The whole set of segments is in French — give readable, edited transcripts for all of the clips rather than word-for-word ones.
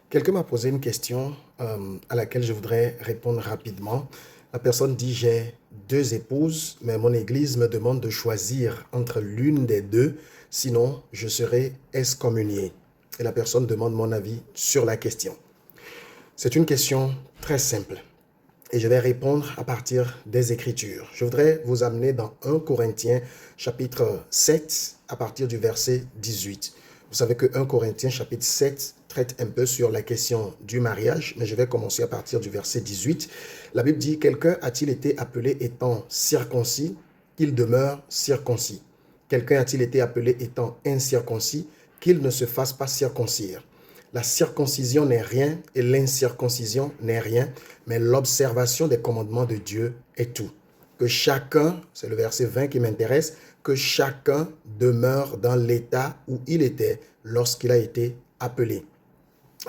Quelqu'un m'a posé une question à laquelle je voudrais répondre rapidement. La personne dit, j'ai deux épouses, mais mon église me demande de choisir entre l'une des deux, sinon je serai excommunié. Et la personne demande mon avis sur la question. C'est une question très simple et je vais répondre à partir des Écritures. Je voudrais vous amener dans 1 Corinthiens chapitre 7 à partir du verset 18. Vous savez que 1 Corinthiens chapitre 7 traite un peu sur la question du mariage, mais je vais commencer à partir du verset 18. La Bible dit, quelqu'un a-t-il été appelé étant circoncis, qu'il demeure circoncis? Quelqu'un a-t-il été appelé étant incirconcis, qu'il ne se fasse pas circoncire? La circoncision n'est rien et l'incirconcision n'est rien, mais l'observation des commandements de Dieu est tout. Que chacun, c'est le verset 20 qui m'intéresse, que chacun demeure dans l'état où il était lorsqu'il a été appelé.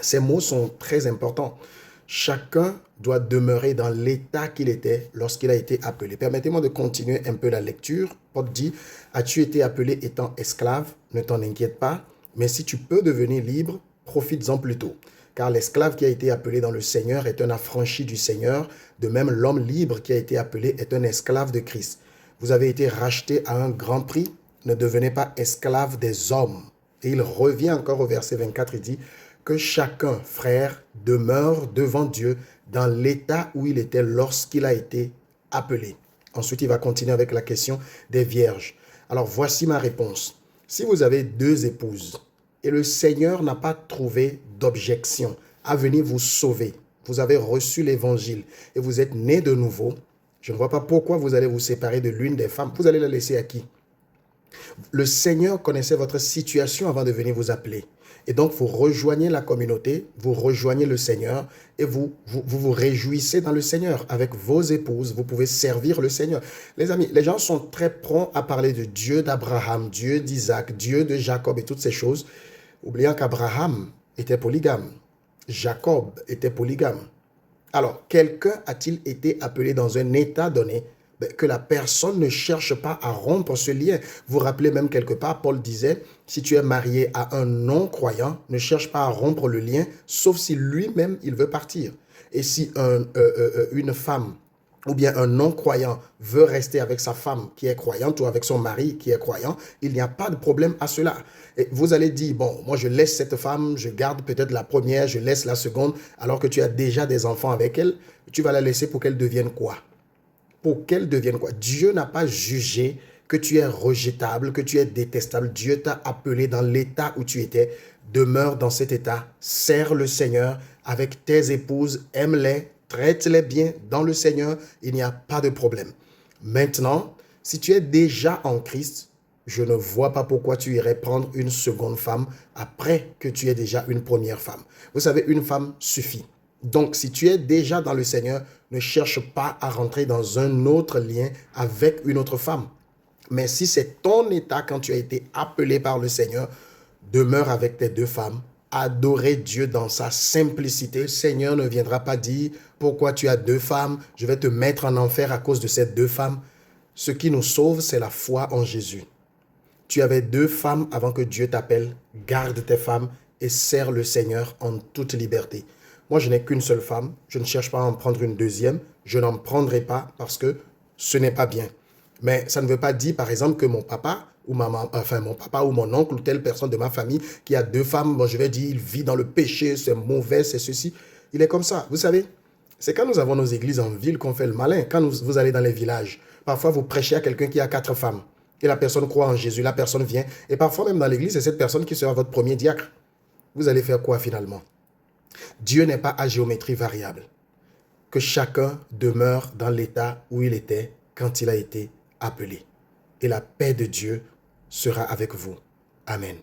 Ces mots sont très importants. Chacun doit demeurer dans l'état qu'il était lorsqu'il a été appelé. Permettez-moi de continuer un peu la lecture. Paul dit, as-tu été appelé étant esclave? Ne t'en inquiète pas, mais si tu peux devenir libre, profites-en plutôt. Car l'esclave qui a été appelé dans le Seigneur est un affranchi du Seigneur. De même, l'homme libre qui a été appelé est un esclave de Christ. Vous avez été racheté à un grand prix. Ne devenez pas esclave des hommes. Et il revient encore au verset 24, il dit que chacun, frère, demeure devant Dieu dans l'état où il était lorsqu'il a été appelé. Ensuite, il va continuer avec la question des vierges. Alors, voici ma réponse. Si vous avez deux épouses et le Seigneur n'a pas trouvé d'objection à venir vous sauver, vous avez reçu l'évangile et vous êtes né de nouveau, je ne vois pas pourquoi vous allez vous séparer de l'une des femmes. Vous allez la laisser à qui? Le Seigneur connaissait votre situation avant de venir vous appeler. Et donc, vous rejoignez la communauté, vous rejoignez le Seigneur et vous réjouissez dans le Seigneur. Avec vos épouses, vous pouvez servir le Seigneur. Les amis, les gens sont très prompts à parler de Dieu d'Abraham, Dieu d'Isaac, Dieu de Jacob et toutes ces choses, oubliant qu'Abraham était polygame, Jacob était polygame. Alors, quelqu'un a-t-il été appelé dans un état donné que la personne ne cherche pas à rompre ce lien? Vous vous rappelez même quelque part, Paul disait, si tu es marié à un non-croyant, ne cherche pas à rompre le lien, sauf si lui-même, il veut partir. Et si une femme ou bien un non-croyant veut rester avec sa femme qui est croyante ou avec son mari qui est croyant, il n'y a pas de problème à cela. Et vous allez dire, bon, moi je laisse cette femme, je garde peut-être la première, je laisse la seconde, alors que tu as déjà des enfants avec elle, tu vas la laisser pour qu'elle devienne quoi? Pour qu'elle devienne quoi? Dieu n'a pas jugé que tu es rejetable, que tu es détestable. Dieu t'a appelé dans l'état où tu étais. Demeure dans cet état, sers le Seigneur avec tes épouses, aime-les, traite-les bien dans le Seigneur, il n'y a pas de problème. Maintenant, si tu es déjà en Christ, je ne vois pas pourquoi tu irais prendre une seconde femme après que tu aies déjà une première femme. Vous savez, une femme suffit. Donc, si tu es déjà dans le Seigneur, ne cherche pas à rentrer dans un autre lien avec une autre femme. Mais si c'est ton état quand tu as été appelé par le Seigneur, demeure avec tes deux femmes. Adorez Dieu dans sa simplicité. Le Seigneur ne viendra pas dire pourquoi tu as deux femmes, je vais te mettre en enfer à cause de ces deux femmes. Ce qui nous sauve, c'est la foi en Jésus. Tu avais deux femmes avant que Dieu t'appelle. Garde tes femmes et sers le Seigneur en toute liberté. Moi, je n'ai qu'une seule femme. Je ne cherche pas à en prendre une deuxième. Je n'en prendrai pas parce que ce n'est pas bien. Mais ça ne veut pas dire, par exemple, que mon papa ou mon papa ou mon oncle ou telle personne de ma famille qui a deux femmes, bon, je vais dire, il vit dans le péché, c'est mauvais, c'est ceci. Il est comme ça. Vous savez, c'est quand nous avons nos églises en ville qu'on fait le malin. Quand vous allez dans les villages, parfois vous prêchez à quelqu'un qui a 4 femmes. Et la personne croit en Jésus, la personne vient. Et parfois même dans l'église, c'est cette personne qui sera votre premier diacre. Vous allez faire quoi finalement? Dieu n'est pas à géométrie variable. Que chacun demeure dans l'état où il était quand il a été appelé. Et la paix de Dieu sera avec vous. Amen.